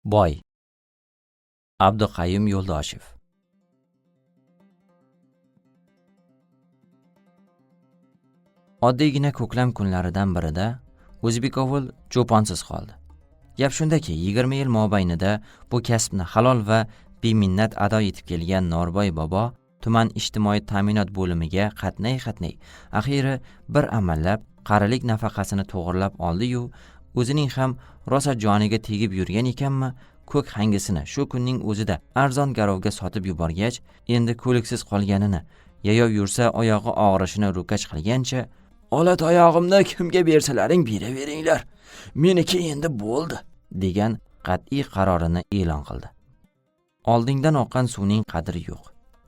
Boy. Abduqayum Yo'ldoshev. Oddiygina ko'klam kunlaridan birida O'zbekovul cho'ponsiz qoldi. Gap shundaki, 20 yil mobaynida bu kasbni halol va beminnat ado etib kelgan Norboy bobo tuman ijtimoiy ta'minot bo'limiga qatnay axiri bir amallab qarilik nafaqasini to'g'irlab oldi-yu, o'zining ham rosa joniga tegib yurgan ekanmi, ko'k hangisini shu kunning o'zida arzon garovga sotib yuborgach, endi ko'liksiz qolganini, yayov yursa oyog'i og'rishini ro'kach qilgancha, "Olat oyog'imni kimga bersalaring beraveringlar, meniki endi bo'ldi" degan qat'iy qarorini e'lon qildi. Oldingdan oqqan suvning qadri yo'q.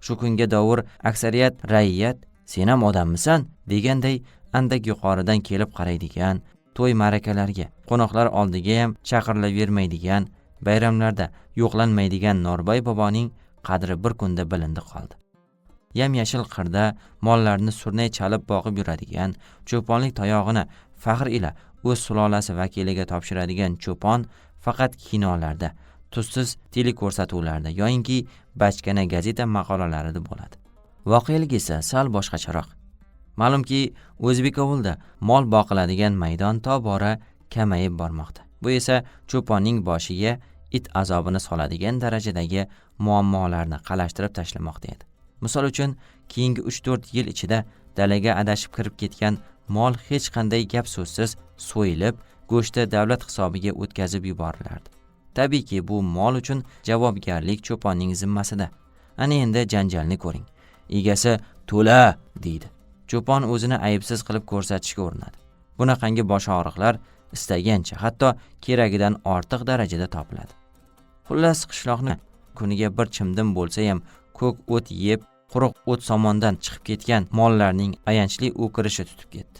Shu kunga dovur aksariyat raiyat "Sen ham odammisan?" deganday andak yuqoridan kelib qaraydigan, to'y ma'rakalarga, qo'noqlar oldiga ham chaqirilavermaydigan, bayramlarda yo'qlanmaydigan Norboy boboning qadri bir kunda bilindi qoldi. Yam-yashil qirda mollarni surnay chalib boqib yuradigan, cho'ponlik tayog'ini faxr ila o'z sulolasi vakiliga topshiradigan cho'pon faqat kinolarda, tuzsiz teleko'rsatuvlarda yoinki bachkana gazeta maqolalarida bo'ladi. Voqelik esa sal boshqacharoq. Ma'lumki, O'zbekovulda mol boqiladigan maydon tobora kamayib bormoqda. Bu esa cho'ponning boshiga it azobini soladigan darajadagi muammolarni qalashtirib tashlamoqda edi. Misol uchun, keyingi 3-4 yil ichida dalaga adashib kirib ketgan mol hech qanday gap so'zsiz so'yilib, go'shti davlat hisobiga o'tkazib yuborilardi. Tabiiyki, bu mol uchun javobgarlik cho'ponning zimmasida. Ana endi janjalni ko'ring. Egasi "To'la" deydi. Cho'pon o'zini aybsiz qilib ko'rsatishga urinadi. Bunaqangi bosh og'riqlar istagancha, hatto keragidan ortiq darajada topiladi. Xullas, qishloqni kuniga bir chimdim bo'lsa ham ko'k o't yeb, quruq o't somondan chiqib ketgan mollarning ayanchli o'kirishi tutib ketdi.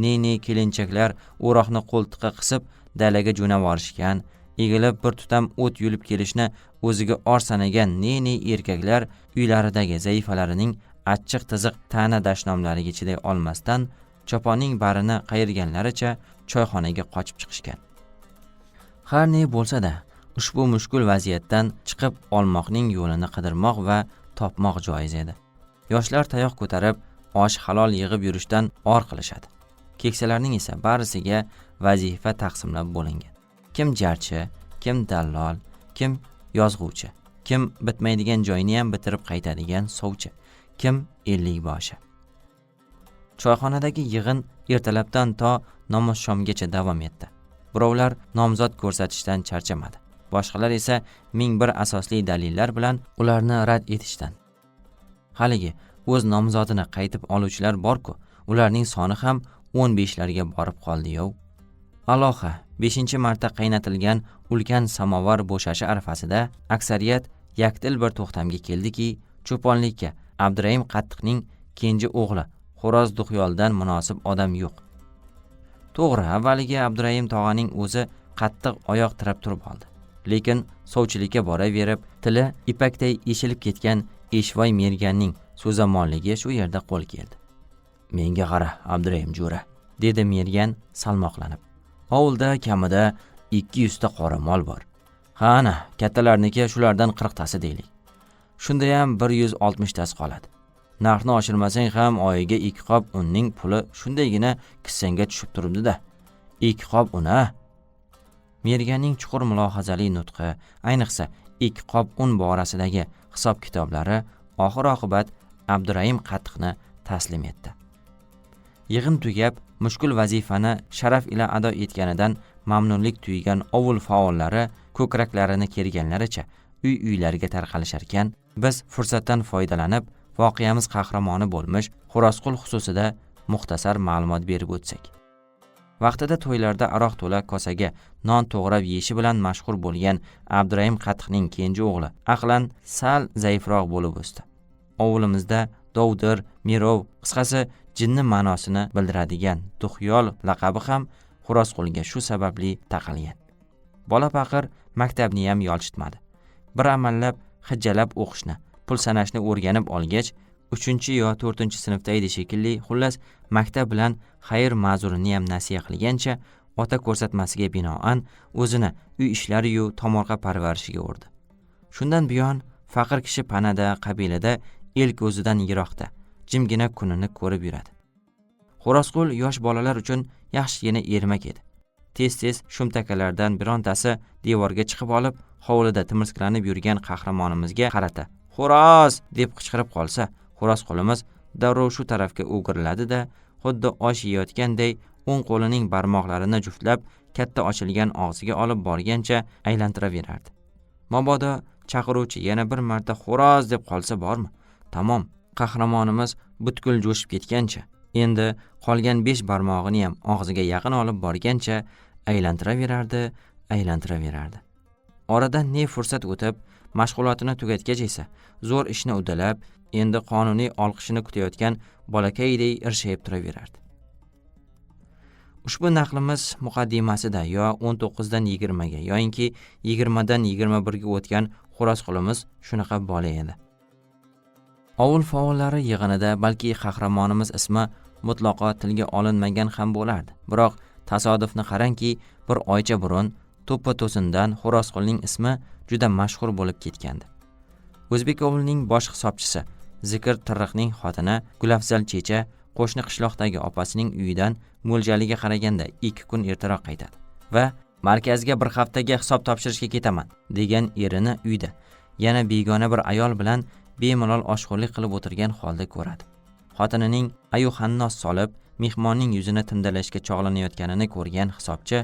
Ne kelinchaklar o'roqni qo'ltiqqa qisib dalaga jo'nab borishgan, egilib bir tutam o't yulib kelishni o'ziga or sanagan ne erkaklar uylaridagi zaifalarining achchiq tiziq ta'na dashnomlariga chiday olmasdan choponning barini qayirganlaricha choyxonaga qochib chiqishgan. Har ne bo'lsa-da, ushbu mushkul vaziyatdan chiqib olmoqning yo'lini qidirmoq va topmoq joiz edi. Yoshlar tayoq ko'tarib, osh halol yig'ib yurishdan or qilishadi. Keksalarning esa barisiga vazifa taqsimlab bo'lingan. Kim jarchi, kim dallol, kim yozg'uvchi, kim bitmaydigan joyni ham bitirib qaytadigan sovchi, kim ellik boshi. Choyxonadagi yig'in ertalabdan to namoz shomgacha davom etdi. Birovlar nomzod ko'rsatishdan charchamadi. Boshqalar esa 1001 asosli dalillar bilan ularni rad etishdan. Haligi o'z nomzodini qaytib oluvchilar bor-ku, ularning soni ham 15larga borib qoldi-yu. Aloha 5-marta qaynatilgan ulkan samovar bo'shashi arafasida aksariyat yakdil bir to'xtamga keldiki, cho'ponlikka Abdurahim Qattiqning kenji o'g'li Xo'roz Duxyoldan munosib odam yo'q. To'g'ri, avvaliga Abdurahim tog'aning o'zi qattiq oyoq tirab turib oldi. Lekin sovchilikka boraverib, tili ipakday eshilib ketgan Eshvoy merganning so'zamonligi shu yerda qo'l keldi. "Menga qara, Abdurahim jo'ra", dedi mergan salmoqlanib. "Ovulda kamida 200 ta qora mol bor. Ana, kattalarniki shulardan 40 tasi deylik. Shunda ham 160 tasi qoladi. Narxni oshirmasang ham oyiga 2 qop unning puli shundaygina kissangga tushib turibdi-da. 2 qop un-a?" Merganning chuqur mulohazali nutqi, ayniqsa 2 qop un borasidagi hisob-kitoblari oxir-oqibat Abdurahim Qattiqni taslim etdi. Yig'in tugab, mushkul vazifani sharaf ila ado etganidan mamnunlik tuygan ovul faollari ko'kraklarini kerganlaricha uy-uylariga tarqalishar ekan, biz fursatdan foydalanib voqeamiz qahramoni bo'lmish Xo'rozqul xususida muxtasar ma'lumot berib o'tsak. Vaqtida to'ylarda aroq to'la kosaga non to'g'rab yeyishi bilan mashhur bo'lgan Abdurahim Qattiqning kenji o'g'li aqlan sal zaifroq bo'lib o'sdi. Ovulimizda Dovdir, Mirov, qisqasi jinni ma'nosini bildiradigan Duxyol laqabi ham Xo'rozqulga shu sababli taqalgan. Bola paqir maktabni ham yolchitmadi. Bir amallab hijjalab o'qishni, pul sanashni o'rganib olgach, 3 yo 4 sinfda edi shekilli, xullas maktab bilan xayr ma'zurini ham nasiya qilgancha ota ko'rsatmasiga binoan o'zini uy ishlari-yu tomorqa parvarishiga urdi. Shundan buyon faqir kishi panada, qabilada, el ko'zidan yiroqda, jimgina kunini ko'rib yuradi. Xo'rozqul yosh bolalar uchun yaxshigina ermak edi. Tez-tez shumtakalardan birontasi devorga chiqib olib, hovlida timirskilanib yurgan qahramonimizga qarata "Xo'roz!" deb qichqirib qolsa, Xo'rozqulimiz darrov shu tarafga o'giriladi-da, xuddi osh yeyotganday o'ng qo'lining barmoqlarini juftlab, katta ochilgan og'ziga olib borgancha aylantiraverardi. Mabodo chaqiruvchi yana bir marta "Xo'roz!" deb qolsa bormi? Tamom, qahramonimiz butkul jo'shib ketgancha, endi qolgan 5 barmog'ini ham og'ziga yaqin olib borgancha aylantiraverardi. Oradan ne fursat o'tib, mashg'ulotini tugatgach esa zo'r ishni uddalab, endi qonuniy olqishini kutayotgan bolakayday irshayib turaverardi. Ushbu naqlimiz muqaddimasida yo 19 dan 20 ga yoinki 20 dan 21 ga o'tgan Xo'rozqulimiz shunaqa bola edi. Ovul faollari yig'inida balki qahramonimiz ismi mutlaqo tilga olinmagan ham bo'lardi. Biroq tasodifni qarangki, bir oycha burun to'ppa to'sindan Xo'rozqulning ismi juda mashhur bo'lib ketgandi. O'zbek ovulining bosh hisobchisi Zikr Tirriqning xotini Gulafzal checha qo'shni qishloqdagi opasining uyidan mo'ljaliga qaraganda 2 kun ertaroq qaytadi va markazga bir haftaga hisob topshirishga ketaman degan erini uyda yana begona bir ayol bilan bemalol oshxo'rlik qilib o'tirgan holda ko'radi. Xotinining ayuhannos solib mehmonning yuzini tindalashga chog'lanayotganini ko'rgan hisobchi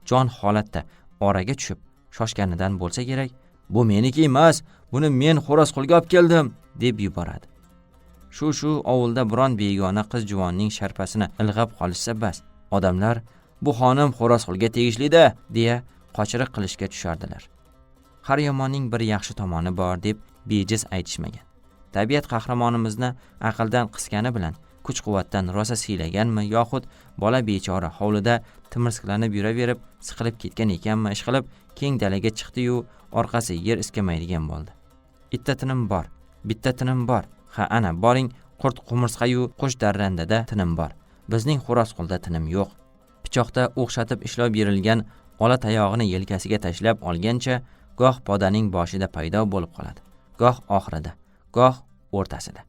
jon holatda oraga tushib shoshganidan bo'lsa kerak, "Bu meniki emas, buni men Xo'rozqulga olib keldim" deb yuboradi. Shu ovulda biron begona qiz juvonning sharpasini ilg'ab qolishsa bas, odamlar "Bu xonim Xo'rozqulga tegishli-da" deya qochiriq qilishga tushardilar. Har yomonning bir yaxshi tomoni bor deb bejiz aytishmagan. Tabiat qahramonimizni aqldan qisgani bilan kuch-quvvatdan rosa siylaganmi yoxud bola bechora hovlida timirskilanib yuraverib siqilib ketgan ekanmi, ishqilib keng dalaga chiqdi-yu orqasi yer iskamaydigan bo'ldi. Bitta tinim bor. Ha ana, boring, qurt qumursqa-yu qush darrandada tinim bor. Bizning Xo'rozqulda tinim yo'q. Pichoqda o'xshatib ishlab berilgan ola tayog'ini yelkasiga tashlab olgancha goh podaning boshida paydo bo'lib qoladi, goh oxirida, goh o'rtasida.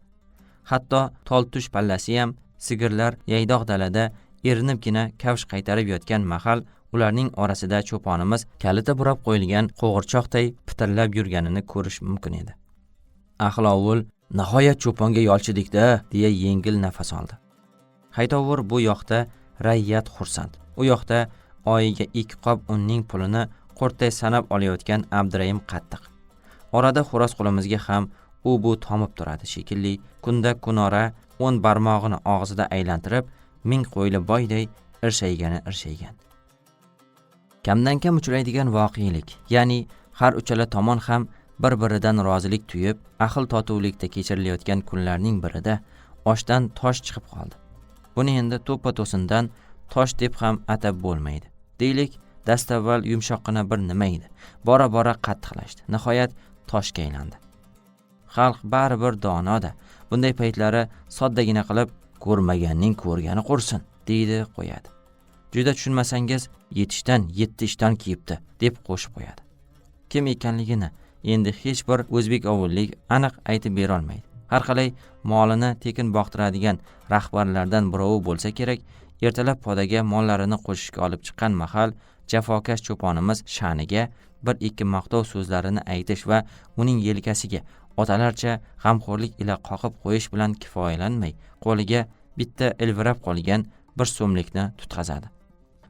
Hatto tol-tush pallasi ham sigirlar yaydoq dalada erinibgina kavsh qaytarib yotgan mahal ularning orasida cho'ponimiz kalita burab qo'yilgan qo'g'irchoqday pitirlab yurganini ko'rish mumkin edi. Ahlovul "Nihoyat cho'ponga yolchidik-da" deya yengil nafas oldi. Haytovur bu yoqda rayyat xursand. U yoqda oyiga 2 qop unning pulini qurtday sanab olayotgan Abdurayim qattiq. Orada Xo'rozqulimizga ham u bu tomib turadi shekilli. Kunda kunora 10 barmog'ini og'zida aylantirib, ming qo'yli boyday irshaygan. Kamdan kam uchraydigan voqelik, ya'ni har uchala tomon ham bir-biridan rozilik tuyib, ahil totuvlikda kechirilayotgan kunlarning birida oshdan tosh chiqib qoldi. Buni endi to'ppa to'sindan tosh deb ham atab bo'lmaydi. Deylik, dastavval yumshoqqina bir nima edi. Bora-bora qattiqlashdi. Nihoyat toshga aylandi. Xalq baribir donoda. Bunday paytlari soddagina qilib "Ko'rmaganning ko'rgani qursin" deydi, qo'yadi. Juda tushunmasangiz 7 ishton kiyibdi deb qo'shib qo'yadi. Kim ekanligini endi hech bir o'zbek ovullik aniq aytib bera olmaydi. Har qalay molini tekin boqtiradigan rahbarlardan birovi bo'lsa kerak, ertalab podaga mollarini qo'shishga olib chiqqan mahal jafokash cho'ponimiz sha'niga 1-2 maqtov so'zlarini aytish va uning yelkasiga otalarcha g'amxo'rlik ila qoqib qo'yish bilan kifoyalanmay, qo'liga bitta ilvirab qolgan 1 so'mlikni tutqazadi.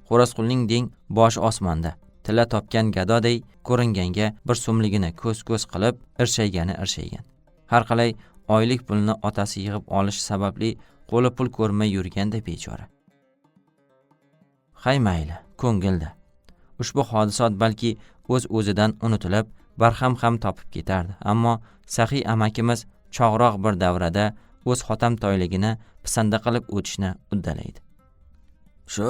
Xo'rozqulning deng boshi osmonda, tilla topgan gadoday ko'ringanga 1 so'mligini ko'z-ko'z qilib irshaygan. Har qalay oylik pulni otasi yig'ib olish sababli qo'li pul ko'rmay yurganda bechora. Hay mayli, ko'ngilda. Ushbu hodisot balki o'z-o'zidan unutilib, barham ham topib ketardi. Ammo saxiy amakimiz chog'roq bir davrada o'z xotam toyligini pisanda qilib o'tishni uddalaydi. "Shu",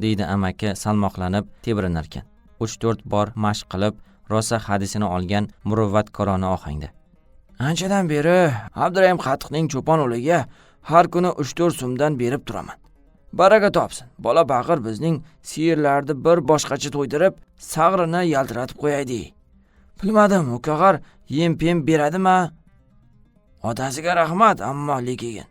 deydi amaki salmoqlanib tebrinarkan. 3-4 bor mashq qilib, rosa hadisini olgan muruvvatkorona ohangda. "Anchadan beri Abdurayim qattiqning cho'pon o'liga har kuni 3-4 so'mdan berib turaman. Baraka topsin. Bola baqir bizning siyirlarni bir boshqacha to'ydirib, sag'rini yaltiratib qo'yaydi. Bilmadim, ukag'ar yem-pem beradimi? Otasiga rahmat, ammo lekin.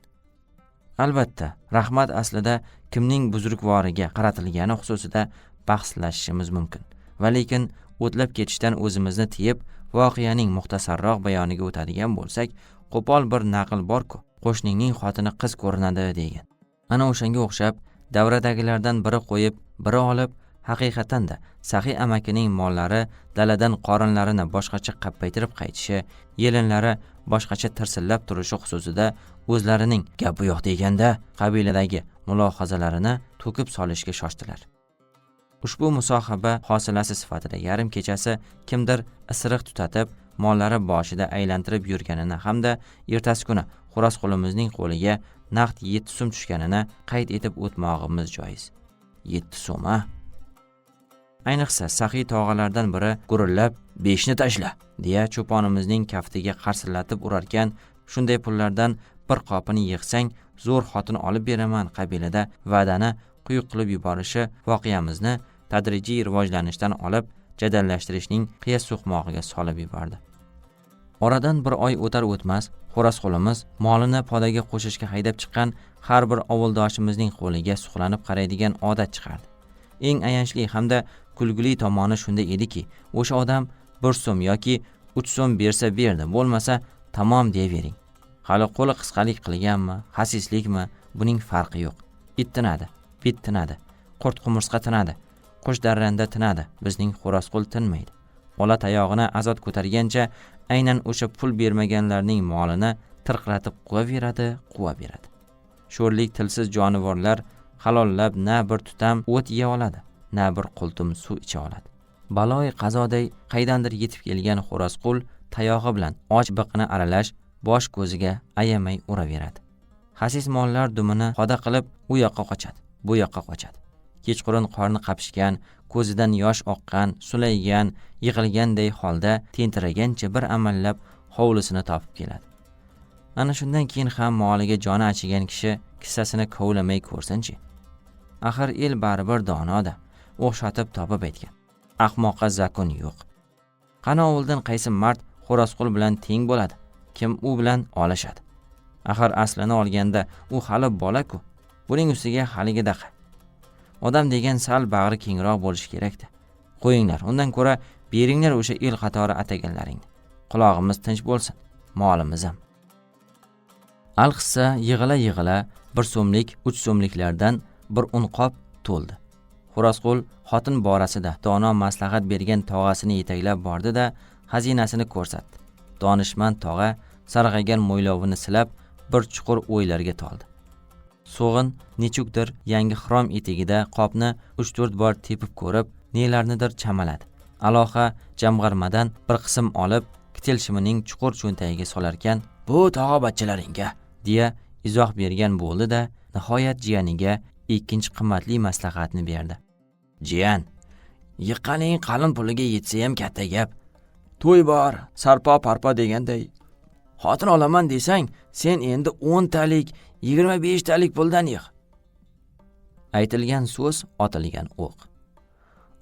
Albatta, rahmat aslida kimning buzrukvoriga qaratilgani xususida bahslashishimiz mumkin. Va lekin o'tlab ketishdan o'zimizni tiyib, voqeaning muxtasarroq bayoniga o'tadigan bo'lsak, qo'pol bir naql bor-ku, qo'shningning xotini qiz ko'rinadi degan. Ana o'shanga o'xshab, davradagilardan biri qo'yib, biri olib, haqiqatanda Saxiy amakining mollari daladan qorinlarini boshqacha qappaytirib qaytishi, yelinlari boshqacha tirsillab turishi xususida o'zlarining gap bu yoq deganda qabiladagi mulohazalarini to'kib solishga shoshdilar. Ushbu musohaba hosilasi sifatida yarim kechasi kimdir isiriq tutatib, mollari boshida aylantirib yurganini hamda ertasi kuni Xo'rozqulimizning qo'liga naqd 7 so'm tushganini qayd etib o'tmog'imiz joiz. 7 so'm a? Ayniqsa Saxiy tog'alardan biri gurillab 5 ni tashla deya cho'ponimizning kaftiga qarsillatib urarkan, shunday pullardan bir qopini yig'sang, zo'r xotin olib beraman qabilada va'dani quyuq qilib yuborishi voqeamizni tadrijiy rivojlanishdan olib jadallashtirishning qiyas so'qmog'iga solib yubordi. Oradan bir oy o'tar o'tmas, Xo'rozqulimiz molini podaga qo'shishga haydab chiqqan har bir ovuldoshimizning qo'liga suqlanib qaraydigan odat chiqardi. Eng ayanchli hamda kulguli tomoni shunda ediki, o'sha odam 1 so'm yoki 3 so'm bersa berdi, bo'lmasa tamom deyvering. Hali qo'li qisqalik qilganmi, xasislikmi, buning farqi yo'q. It tinadi, bit tinadi, qurt qumursqa tinadi, qush darranda tinadi, bizning Xo'rozqul tinmaydi. Ola tayog'ini azod ko'targancha aynan o'sha pul bermaganlarning molini tirqiratib quvaveradi. Sho'rlik tilsiz jonivorlar halollab na bir tutam o't yeya oladi, na bir qultum suv icha oladi. Baloy qazoday qaydandir yetib kelgan Xo'rozqul tayog'i bilan och biqini aralash bosh ko'ziga ayamay uraveradi. Xasis mollar dumini xoda qilib u yoqqa qochadi, bu yoqqa qochadi. Kechqurun qorni qapishgan, ko'zidan yosh oqqan, sulaygan, yiqilganday holda tentiragancha bir amallab hovlisini topib keladi. Ana shundan keyin ham moliga joni achigan kishi kissasini kovlamay ko'rsinchi. Axir el baribir donoda, o'xshatib topib aytgan. Ahmoqqa zakon yo'q. Qani ovuldan qaysi mard Xo'rozqul bilan teng bo'ladi? Kim u bilan olishadi? Axir aslini olganda u hali bola-ku. Buning ustiga haligidaqa. Odam degan sal bag'ri kengroq bo'lishi kerak-da. Qo'yinglar, undan ko'ra beringlar o'sha el qatori ataganlaringni. Quloqimiz tinch bo'lsin, molimiz ham. Alqissa yig'ila 1 so'mlik, 3 so'mliklardan bir unqob to'ldi. Xo'rozqul xotin borasida dono maslahat bergan tog'asini yetaklab bordi-da, xazinasini ko'rsatdi. Donishmand tog'a sarg'aygan mo'ylovini silab bir chuqur o'ylarga toldi. So'g'in nechukdir yangi xrom etigida qopni 3-4 bor tepib ko'rib, nelarnidir chamaladi. Aloha jamg'armadan bir qism olib, kitel shimining chuqur cho'ntagiga solarkan, "Bu tog'a bachchalaringga" deya izoh bergan bo'ldi-da, nihoyat jiyaniga ikkinchi qimmatli maslahatni berdi. "Jiyan, yiqqaning qalin puliga yetsa ham katta gap. To'y bor, sarpo parpo deganday. Xotin olaman desang, sen endi 10 talik, 25 talik puldan yig'." Aytilgan so'z otilgan o'q.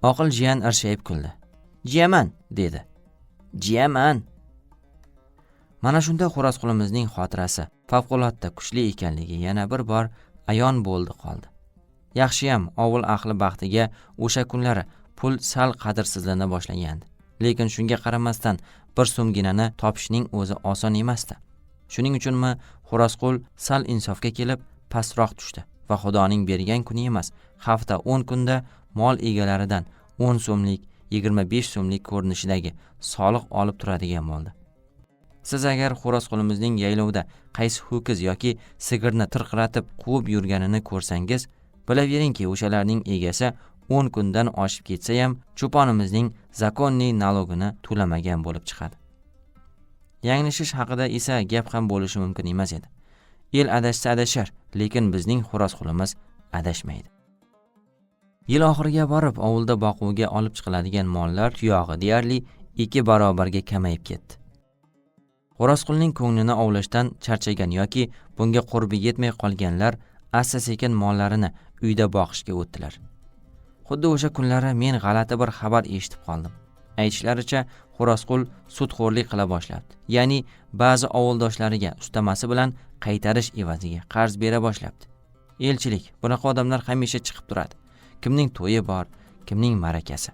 Oqil jiyan irshayib kuldi. "Jiyaman" dedi. "Jiyaman." Mana shunda Xo'rozqulimizning xotirasi favqulodda kuchli ekanligi yana bir bor ayon bo'ldi qoldi. Yaxshiyam ovul ahli baxtiga o'sha kunlari pul sal qadrsizlana boshlagandi. Lekin shunga qaramasdan 1 so'mginani topishning o'zi oson emasdi. Shuning uchunmi Xo'rozqul sal insofga kelib pastroq tushdi va Xudoning bergan kuni emas, hafta 10 kunda mol egalaridan 10 so'mlik, 25 so'mlik ko'rinishidagi soliq olib turadigan bo'ldi. Siz agar Xo'rozqulimizning yaylovda qaysi ho'kiz yoki sigirni tirqiratib quvib yurganini ko'rsangiz, bilaveringki, o'shalarning egasi 10 kundan oshib ketsa ham cho'ponimizning zakonni nalogini to'lamagan bo'lib chiqadi. Yanglishish haqida esa gap ham bo'lishi mumkin emas edi. El adashsa adashar, lekin bizning Xo'rozqulimiz adashmaydi. Yil oxiriga borib ovulda boquvga olib chiqiladigan mollar tuyog'i deyarli 2 barobarga kamayib ketdi. Xo'rozqulning ko'nglini ovlashdan charchagan yoki bunga qurbi yetmay qolganlar asta-sekin mollarini uyda boqishga o'tdilar. Xuddi o'sha kunlari men g'alati bir xabar eshitib qoldim. Aytishlaricha, Xo'rozqul sudxo'rlik qila boshlabdi. Ya'ni ba'zi ovuldoshlariga ustamasi bilan qaytarish evaziga qarz bera boshlabdi. Elchilik, bunaqa odamlar hamisha chiqib turadi. Kimning to'yi bor, kimning ma'rakasi.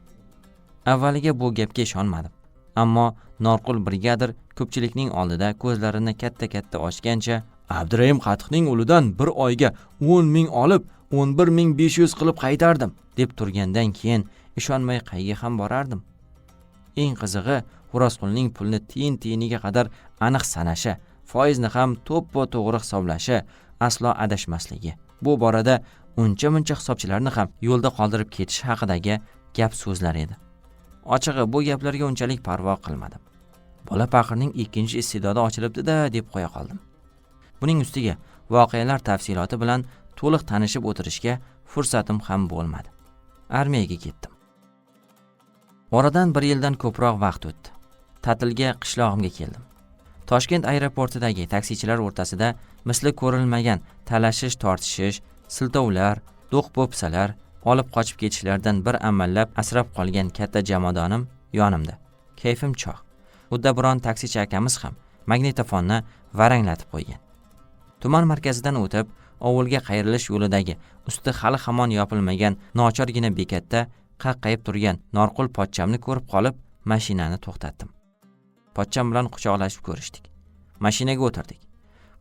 Avvaliga bu gapga ishonmadim. Ammo Norqul brigadir ko'pchilikning oldida ko'zlarini katta-katta ochgancha, Abdurahim Qatiqning ulidan bir oyga 10 ming olib, 11.500 qilib qaytardim, deb turgandan keyin ishonmay qayga ham borardim. Eng qizig'i, Xo'rozqulning pulni tiyin-tiyiniga qadar aniq sanashi, foizni ham to'ppa-to'g'ri hisoblashi, aslo adashmasligi. Bu borada uncha-muncha hisobchilarni ham yo'lda qoldirib ketish haqidagi gap so'zlar edi. Ochig'i bu gaplarga unchalik parvo qilmadim. Bola paqirning ikkinchi iste'dodi ochilibdi-da deb qo'ya qoldim. Buning ustiga voqealar tafsiloti bilan to'liq tanishib o'tirishga fursatim ham bo'lmadi. Armiyaga ketdim. Oradan 1 yildan ko'proq vaqt o'tdi. Ta'tilga qishlog'imga keldim. Toshkent aeroportidagi taksichilar o'rtasida misli ko'rilmagan talashish-tortishish, siltovlar, do'q-po'pisalar, olib qochib ketishlardan bir amallab asrab qolgan katta jamodonim yonimda. Kayfim choq. Udda biron taksichi akamiz ham magnitofonni varanglatib qo'ygan. Tuman markazidan o'tib, ovulga qayrilish yo'lidagi usti hali hamon yopilmagan nochorgina bekatda qaqqayib turgan Norqul pochchamni ko'rib qolib, mashinani to'xtatdim. Pochcham bilan quchoqlashib ko'rishdik. Mashinaga o'tirdik.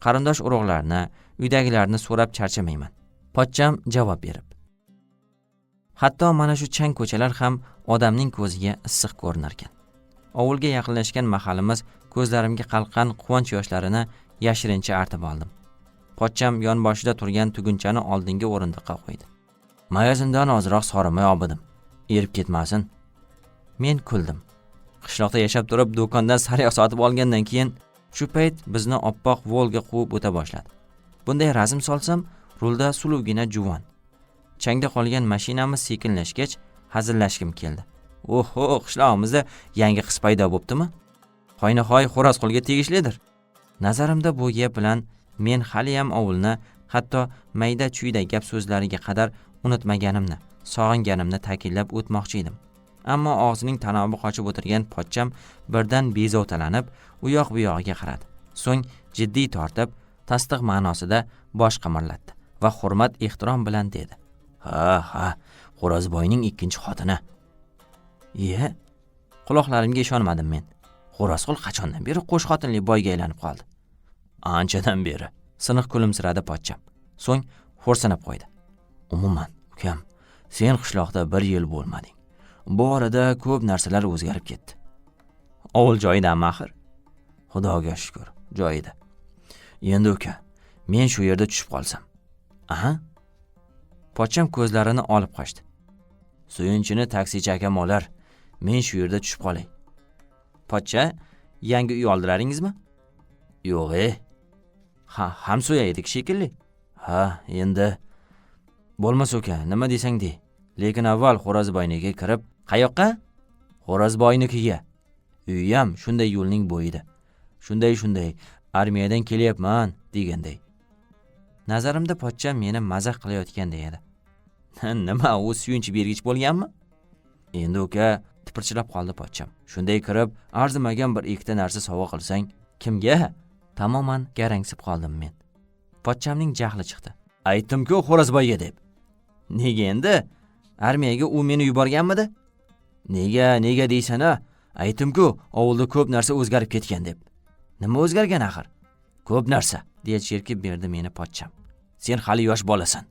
Qarindosh urug'larni, uydagilarni so'rab charchamayman. Pochcham javob berib. Hatto mana shu chang ko'chalar ham odamning ko'ziga issiq ko'rinar ekan. Ovulga yaqinlashgan mahalimiz ko'zlarimga qalqqan quvonch yoshlarini yashirincha artib oldim. Pochcham yonboshida turgan tugunchani oldingi o'rindiqqa qo'ydi. Magazindan ozroq sorimay oldim. Erib ketmasin. Men kuldim. Qishloqda yashab turib do'kondan sariyog' sotib olgandan keyin shu payt bizni oppoq Volga quvib o'ta boshladi. Bunday razm solsam, rulda suluvgina juvon. Changda qolgan mashinamiz sekinlashgach, hazillashkim keldi. Oho, qishlog'imizda yangi qiz paydo bo'ptimi? Hoynahoy Xo'rozqulga tegishlidir. Nazarimda bu gap bilan men hali ham ovulni, hatto mayda-chuyda gap so'zlariga qadar unutmaganimni, sog'inganimni ta'kidlab o'tmoqchi edim. Ammo og'zining tanobi qochib o'tirgan pochcham birdan bezovtalanib, u yoq bu yog'iga qaradi. So'ng jiddiy tortib, tasdiq ma'nosida bosh qimirlatdi va hurmat-ehtirom bilan dedi: "Ha, Xo'rozboyning ikkinchi xotini." Iye, quloqlarimga ishonmadim men. Xo'rozqul qachondan beri qo'sh xotinli boyga aylanib qoldi? Anchadan beri, siniq kulimsiradi pochcham. So'ng xo'rsinib qo'ydi. Umuman, ukam, sen qishloqda 1 yil bo'lmading. Bu orada ko'p narsalar o'zgarib ketdi. Ovul joyidan axir? Xudoga shukr, joyida. Endi uka, men shu yerda tushib qolsam. Aha. Pochcham ko'zlarini olib qochdi. Suyunchini taksichi akam olar. Men shu yerda tushib qolay. Pochcha, yangi uy oldiraringizmi? Yo'q, hamsoya edik shekilli. Ha, endi bo'lmasa uka, nima desang de. Lekin avval Xo'rozboyniga kirib, qayoqqa? Xo'rozboynikiga. Uyam shunday yo'lning bo'yida. Shunday, armiyadan kelyapman deganday. Nazarimda pochcham meni mazax qilayotganda edi. Nima, u suyunchi bergich bo'lganmi? Endi uka, tipirchilab qoldi pochcham. Shunday kirib, arzimagan bir ikkita narsa sovg'a qilsang, kimga? Tamoman garangsib qoldim men. Pochchamning jahli chiqdi. Aytdim-ku Xo'rozboyga deb. Nega endi? Armiyaga u meni yuborganmidi? Nega deysan-a? Aytdim-ku, ovulda ko'p narsa o'zgarib ketgan deb. Nima o'zgargan axir? Ko'p narsa, deya cherkib berdi meni pochcham. Sen hali yosh bolasan.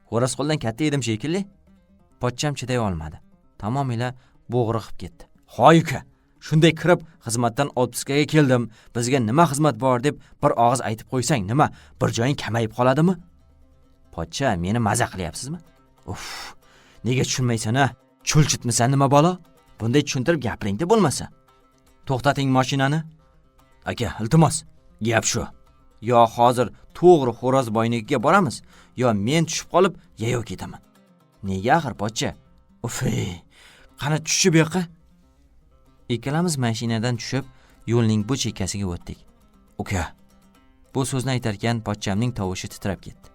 Xo'rozquldan katta edim shekilli. Pochcham chiday olmadi. Tamomila bo'g'riqib ketdi. Hoy uka, shunday kirib xizmatdan otpuskaga keldim. Bizga nima xizmat bor deb bir og'iz aytib qo'ysang, nima, bir joying kamayib qoladimi? Pochcha, meni maza qilyapsizmi? Uf, nega tushunmaysan-a? Chulchitmisan nima balo? Bunday tushuntirib gapiringda bo'lmasa. To'xtating mashinani. Aka, iltimos, gap shu. Yo hozir to'g'ri Xo'rozboynikiga boramiz, yo men tushib qolib yayov ketaman. Nega axir pochcha? Uf, qani tushib yo'qa? Ikkalamiz mashinadan tushib, yo'lning bu chekkasiga o'tdik. Uka, bu so'zni aytarkan pochchamning tovushi titrab ketdi.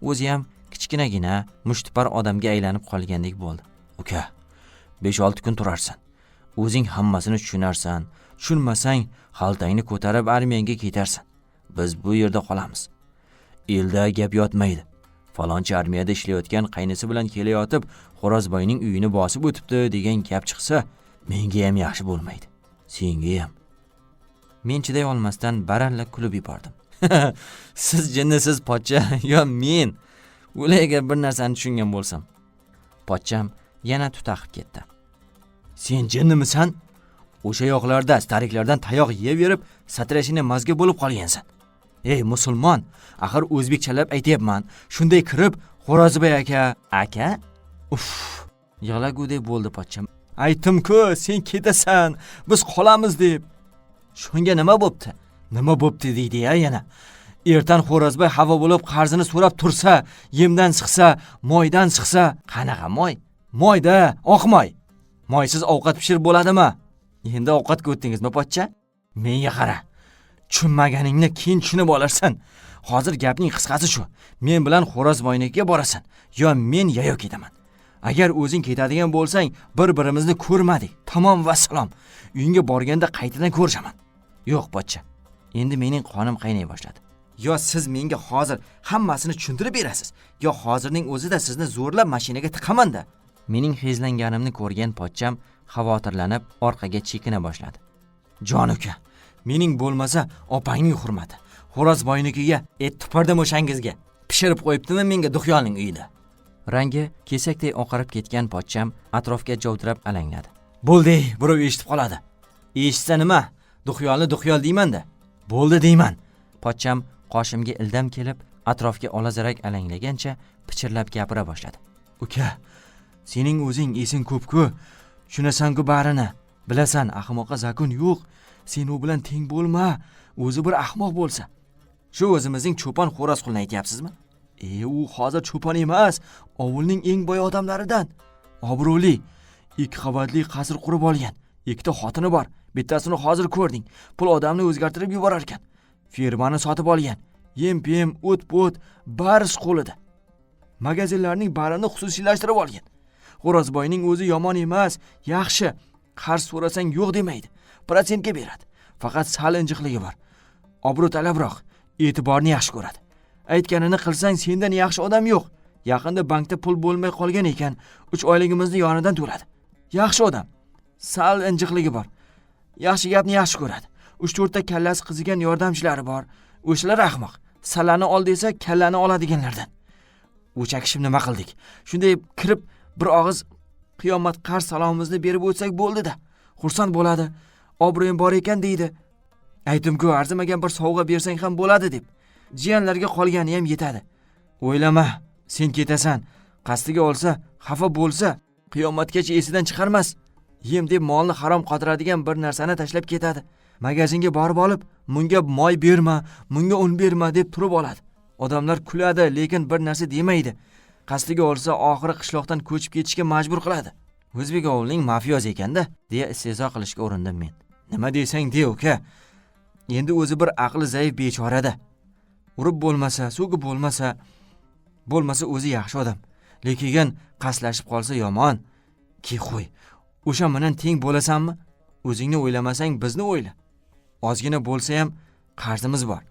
O'zi ham kichkinagina mushtipar odamga aylanib qolgandek bo'ldi. Uka, 5-6 kun turarsan. O'zing hammasini tushunarsan. Tushunmasang, xaltangni ko'tarib armiyanga ketarsan. Biz bu yerda qolamiz. Elda gap yotmaydi. Falonchi armiyada ishlayotgan qaynisi bilan kelayotib, Xo'rozboyning uyini bosib o'tibdi degan gap chiqsa, menga ham yaxshi bo'lmaydi. Senga ham. Men chiday olmasdan baralla kulib yubordim. Siz jinnisiz pochcha, yo men. O'lay agar bir narsani tushungan bo'lsam. Pochcham yana tutaqib ketdi. Sen jinnimisan? O'sha yoqlarda stariklardan tayoq yeb berib, satrashini mazga bo'lib qolgansan. Ey musulmon, axir o'zbekchalab aytayapman. Shunday kirib, Xo'rozboy aka? Uff, yig'lagudek bo'ldi pochcham. Aytdim-ku, sen ketasan, biz qolamiz deb. Shunga nima bo'pti? Nima bo'pti deydi-ya yana. Ertan Xo'rozboy havo bo'lib qarzini so'rab tursa, yemdan chiqsa, moydan chiqsa, qanaqa moy? Moyda, oq moy. Moysiz ovqat pishirib bo'ladimi? Endi ovqatga o'tdingizmi, pochcha? Menga qara. Tushunmaganingni keyin tushunib olarsan. Hozir gapning qisqasi shu. Men bilan Xo'rozboynikiga borasan, yo men yayo ketaman. Agar o'zing ketadigan bo'lsang, bir-birimizni ko'rmadik. Tamom va salom. Uyingga borganda qaytadan ko'rishaman. Yo'q, pochcha. Endi mening qonim qaynay boshladi. Yo siz menga hozir hammasini tushuntirib berasiz, yo hozirning o'zida sizni zo'rlab mashinaga tiqaman-da. Mening hezlanganimni ko'rgan pochcham xavotirlanib orqaga chekina boshladi. Jon uka, mening bo'lmasa opangning hurmati. Xo'rozboynikiga tupardam o'shangizga pishirib qo'yibdimi menga duxyolning uyida. Rangi kesakday oqarib ketgan pochcham atrofga jovdirab alangladi. Bo'ldi, birov eshitib qoladi. Eshitsa nima? Duxyolni duxyol deyman-da. Bo'ldi deyman. Pochcham qoshimga ildam kelib, atrofga olazarak alanglagancha pichirlab gapira boshladi. Uka, sening o'zing esing ko'p-ku. Tushunasan-ku barini. Bilasan, ahmoqqa zakon yo'q. Sen u bilan teng bo'lma. O'zi bir ahmoq bo'lsa. Shu o'zimizning cho'pon Xo'rozqulni aytyapsizmi? U hozir cho'pon emas, ovulning eng boy odamlaridan. Obro'li, 2 qavatli qasr qurib olgan. 2 ta xotini bor. Bittasini hozir ko'rding. Pul odamni o'zgartirib yuborar ekan. Firmani sotib olgan. Yem-pem, o't-po't, bari qo'lida. Magazinlarning barini xususiylashtirib olgan. Xo'rozboyning o'zi yomon emas, yaxshi. Qarz so'rasang yo'q demaydi. Prosentga beradi. Faqat sal injiqligi bor. Obro' talabroq, e'tiborni yaxshi ko'radi. Aytganini qilsang sendan yaxshi odam yo'q. Yaqinda bankda pul bo'lmay qolgan ekan, 3 oyligimizni yonidan to'ladi. Yaxshi odam. Sal injiqligi bor. Yaxshi gapni yaxshi ko'radi. 3-4 ta kallasi qizigan yordamchilari bor. O'shalar ahmoq. Salani ol desa, kallani oladiganlardan. O'cha kishim nima qildik? Shunday kirib bir og'iz qiyomat qarz salomimizni berib o'tsak bo'ldi-da. Xursand bo'ladi. Obro'yim bor ekan deydi. Aytdim-ku, arzimagan bir sovg'a bersang ham bo'ladi deb. Jiyanlarga qolgani ham yetadi. O'ylama, sen ketasan. Qasdiga olsa, xafa bo'lsa, qiyomatgacha esidan chiqarmas. Yem deb molni harom qotiradigan bir narsani tashlab ketadi. Magazinga borib olib, "Bunga moy berma, bunga un berma" deb turib oladi. Odamlar kuladi, lekin bir narsa demaydi. Qasdiga olsa, oxiri qishloqdan ko'chib ketishga majbur qiladi. O'zbek ovulining mafiyoz ekanda, deya istehzo qilishga urindim men. Nima desang de, uka. Endi o'zi bir aqli zaif bechorada. Urib bo'lmasa, sug'ib bo'lmasa o'zi yaxshi odam. Lekin qaslashib qolsa yomon. Ki qo'y. O'sha bilan teng bo'lasanmi? O'zingni o'ylamasang bizni o'yla. Ozgina bo'lsa ham qarzimiz bor.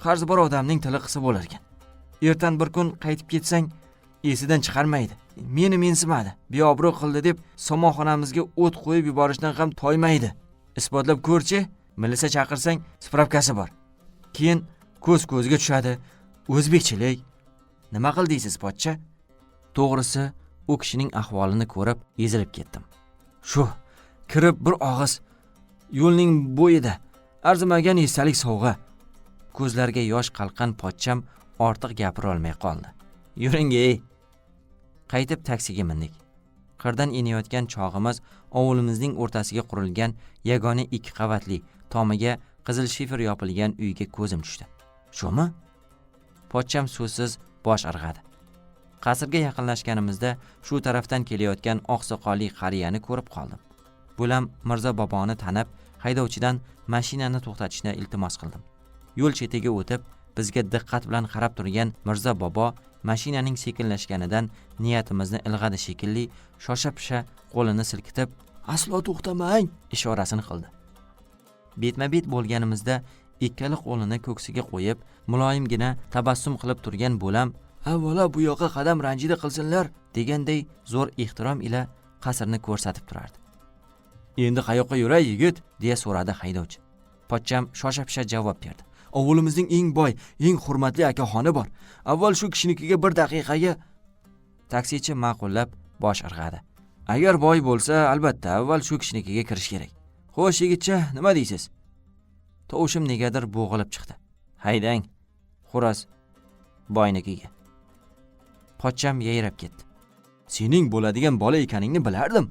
Qarzi bor odamning tili qisi bo'lar ekan. Ertan bir kun qaytib ketsang, esidan chiqarmaydi. Meni mensimadi, beobro' qildi deb somonxonamizga o't qo'yib yuborishdan ham toymaydi. Isbotlab ko'rchi, milisa chaqirsang, spravkasi bor. Keyin ko'z-ko'zga tushadi. O'zbekchilik. Nima qildingiz, pochcha? To'g'risi, u kishining ahvolini ko'rib, ezilib ketdim. Shu, kirib bir og'iz yo'lning bo'yida arzimagan esdalik sovg'a. Ko'zlarga yosh qalqan pochcham ortiq gapira olmay qoldi. Yuring-ey. Qaytib taksiga mindik. Qirdan inayotgan chog'imiz ovulimizning o'rtasiga qurilgan yagona 2 qavatli, tomiga qizil shifer yopilgan uyga ko'zim tushdi. Shumi? Pochcham so'zsiz bosh irg'adi. Qasrga yaqinlashganimizda shu tarafdan kelayotgan oqsoqolli qariyani ko'rib qoldim. Bo'lam Mirzo boboni tanib, haydovchidan mashinani to'xtatishni iltimos qildim. Yo'l chetiga o'tib, bizga diqqat bilan qarab turgan Mirzo bobo mashinaning sekinlashganidan niyatimizni ilg'adi shekilli, shosha-pisha qo'lini silkitib, Aslo to'xtamang. ishorasini qildi. Betma-bet bo'lganimizda ikkala qo'lini ko'ksiga qo'yib, muloyimgina tabassum qilib turgan bo'lam, Avvalo bu yoqqa qadam ranjida qilsinlar. deganday zo'r ehtirom ila qasrni ko'rsatib turardi. Endi qayoqqa yuray yigit, deya so'radi haydovchi. Pochcham shosha-pisha javob berdi. Ovulimizning eng boy, eng hurmatli akaxoni bor. Avval shu kishinikiga bir daqiqaga. Taksichi ma'qullab bosh irg'adi. Agar boy bo'lsa, albatta avval shu kishinikiga kirish kerak. Xo'sh yigitcha, nima deysiz? Tovushim negadir bo'g'ilib chiqdi. Haydang, xo'roz boynikiga. Pochcham yayrab ketdi. Sening bo'ladigan bola ekaningni bilardim.